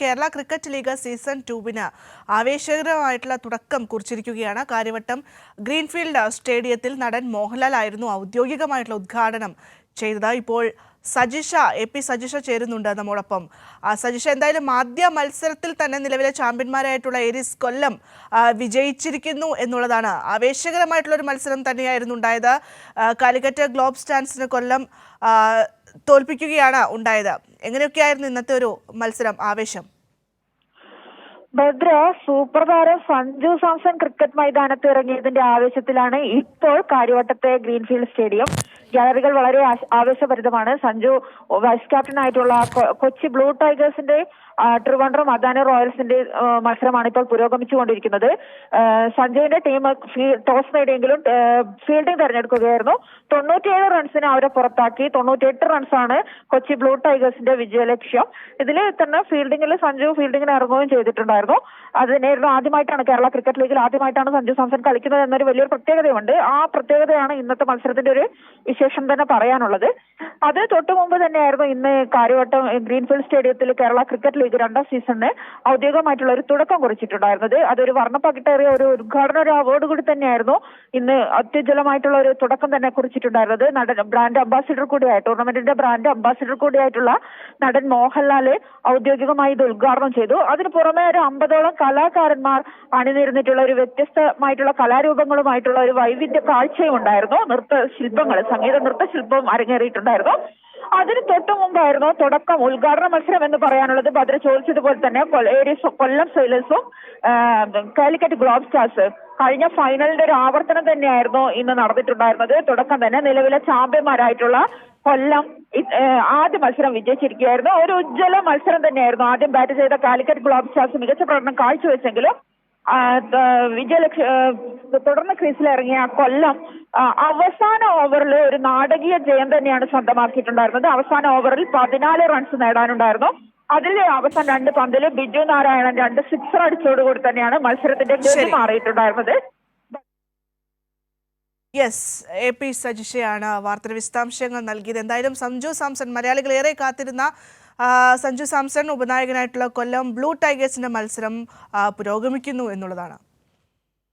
Kerala cricket league season 2 ആവേശകരമായിട്ടുള്ള തുടക്കം കുറിച്ചിരിക്കുകയാണ്. Karyavattom greenfield സ്റ്റേഡിയത്തിൽ നടൻ മോഹൻലാൽ ആയിരുന്നു ഔദ്യോഗികമായിട്ടുള്ള ഉദ്ഘാടനം ചെയ്തത്. ഇപ്പോൾ സജിഷ ചേരുന്നുണ്ട് നമ്മോടൊപ്പം. സജിഷ, എന്തായാലും ആദ്യ മത്സരത്തിൽ തന്നെ നിലവിലെ ചാമ്പ്യന്മാരായിട്ടുള്ള ഏരീസ് കൊല്ലം വിജയിച്ചിരിക്കുന്നു എന്നുള്ളതാണ്. ആവേശകരമായിട്ടുള്ള ഒരു മത്സരം തന്നെയായിരുന്നു ഉണ്ടായത്. കാലിക്കറ്റ് ഗ്ലോബ് സ്റ്റാൻസിന് കൊല്ലം തോൽപ്പിക്കുകയാണ് ഉണ്ടായത്. എങ്ങനെയൊക്കെയായിരുന്നു ഇന്നത്തെ ഒരു മത്സരം, ആവേശം? ഭദ്ര, സൂപ്പർ താരം സഞ്ജു സാംസൺ ക്രിക്കറ്റ് മൈതാനത്ത് ഇറങ്ങിയതിന്റെ ആവേശത്തിലാണ് ഇപ്പോൾ കാര്യവട്ടത്തെ ഗ്രീൻഫീൽഡ് സ്റ്റേഡിയം. ഗാലറികൾ വളരെ ആവേശഭരിതമാണ്. സഞ്ജു വൈസ് ക്യാപ്റ്റൻ ആയിട്ടുള്ള കൊച്ചി ബ്ലൂ ടൈഗേഴ്സിന്റെ ട്രിവാൻഡ്രം അദാനി റോയൽസിന്റെ മത്സരമാണ് ഇപ്പോൾ പുരോഗമിച്ചുകൊണ്ടിരിക്കുന്നത്. സഞ്ജുവിന്റെ ടീം ടോസ് നേടിയെങ്കിലും ഫീൽഡിംഗ് തെരഞ്ഞെടുക്കുകയായിരുന്നു. 97 റൺസിന് അവരെ പുറത്താക്കി. 98 റൺസാണ് കൊച്ചി ബ്ലൂ ടൈഗേഴ്സിന്റെ വിജയലക്ഷ്യം. ഇതിൽ തന്നെ സഞ്ജു ഫീൽഡിങ്ങിന് ഇറങ്ങുകയും ചെയ്തിട്ടുണ്ടായിരുന്നു. അതിനായിരുന്നു ആദ്യമായിട്ടാണ് കേരള ക്രിക്കറ്റ് ലീഗിൽ ആദ്യമായിട്ടാണ് സഞ്ജു സാംസൺ കളിക്കുന്നത് എന്നൊരു വലിയൊരു പ്രത്യേകതയുണ്ട്. ആ പ്രത്യേകതയാണ് ഇന്നത്തെ മത്സരത്തിന്റെ ഒരു വിശേഷം തന്നെ പറയാനുള്ളത്. അത് തൊട്ടു മുമ്പ് തന്നെയായിരുന്നു ഇന്ന് കാര്യവട്ടം ഗ്രീൻഫീൽഡ് സ്റ്റേഡിയത്തിൽ കേരള ക്രിക്കറ്റ് ലീഗ് 2ാം സീസണിന് ഔദ്യോഗികമായിട്ടുള്ള ഒരു തുടക്കം കുറിച്ചിട്ടുണ്ടായിരുന്നത്. അതൊരു വർണ്ണപ്പകിട്ടേറിയ ഒരു ഉദ്ഘാടന ഒരു അവാർഡ് കൂടി തന്നെയായിരുന്നു ഇന്ന് അത്യുജ്വലമായിട്ടുള്ള ഒരു തുടക്കം തന്നെ കുറിച്ചിട്ടുണ്ടായിരുന്നത്. ബ്രാൻഡ് അംബാസിഡർ കൂടിയായി, ടൂർണമെന്റിന്റെ ബ്രാൻഡ് അംബാസിഡർ കൂടിയായിട്ടുള്ള നടൻ മോഹൻലാല് ഔദ്യോഗികമായി ഇത് ഉദ്ഘാടനം ചെയ്തു. അതിന് പുറമെ ഒരു 50ഓളം കലാകാരന്മാർ അണിനിരുന്നിട്ടുള്ള ഒരു വ്യത്യസ്തമായിട്ടുള്ള കലാരൂപങ്ങളുമായിട്ടുള്ള ഒരു വൈവിധ്യ കാഴ്ചയും ഉണ്ടായിരുന്നു. നൃത്തശില്പങ്ങൾ, സംഗീത നൃത്തശില്പവും അരങ്ങേറിയിട്ടുണ്ടായിരുന്നു. അതിന് തൊട്ടു മുമ്പായിരുന്നു തുടക്കം, ഉദ്ഘാടന മത്സരം എന്ന് പറയാനുള്ളത്. ഭദ്ര ചോദിച്ചതുപോലെ തന്നെ കൊല്ലം സെയിലേഴ്സും കാലിക്കറ്റ് ഗ്ലോബ് സ്റ്റാർസ് കഴിഞ്ഞ ഫൈനലിന്റെ ഒരു ആവർത്തനം തന്നെയായിരുന്നു ഇന്ന് നടന്നിട്ടുണ്ടായിരുന്നത്. തുടക്കം തന്നെ നിലവിലെ ചാമ്പ്യന്മാരായിട്ടുള്ള കൊല്ലം ആദ്യ മത്സരം വിജയിച്ചിരിക്കുകയായിരുന്നു. ഒരു ഉജ്ജ്വല മത്സരം തന്നെയായിരുന്നു. ആദ്യം ബാറ്റ് ചെയ്ത കാലിക്കറ്റ് ഗ്ലോബ് സ്റ്റാർസ് മികച്ച പ്രകടനം കാഴ്ചവെച്ചെങ്കിലും തുടർന്ന് ക്രീസിൽ ഇറങ്ങിയ കൊല്ലം അവസാന ഓവറിൽ ഒരു നാടകീയ ജയം തന്നെയാണ് സ്വന്തമാക്കിയിട്ടുണ്ടായിരുന്നത്. അവസാന ഓവറിൽ 14 റൺസ് നേടാനുണ്ടായിരുന്നു. അതിൽ അവസാനം 2 പന്തിൽ ബിജു നാരായണൻ 2 സിക്സർ അടിച്ചോടുകൂടി തന്നെയാണ് മത്സരത്തിന്റെ ഗതി മാറിയിട്ടുണ്ടായിരുന്നത്. യെസ്, AP സജിഷയാണ് വാർത്തയുടെ വിശദാംശങ്ങൾ നൽകിയത്. എന്തായാലും സഞ്ജു സാംസൺ, മലയാളികൾ ഏറെ കാത്തിരുന്ന സഞ്ജു സാംസൺ ഉപനായകനായിട്ടുള്ള കൊല്ലം ബ്ലൂ ടൈഗേഴ്സിന്റെ മത്സരം പുരോഗമിക്കുന്നു എന്നുള്ളതാണ്.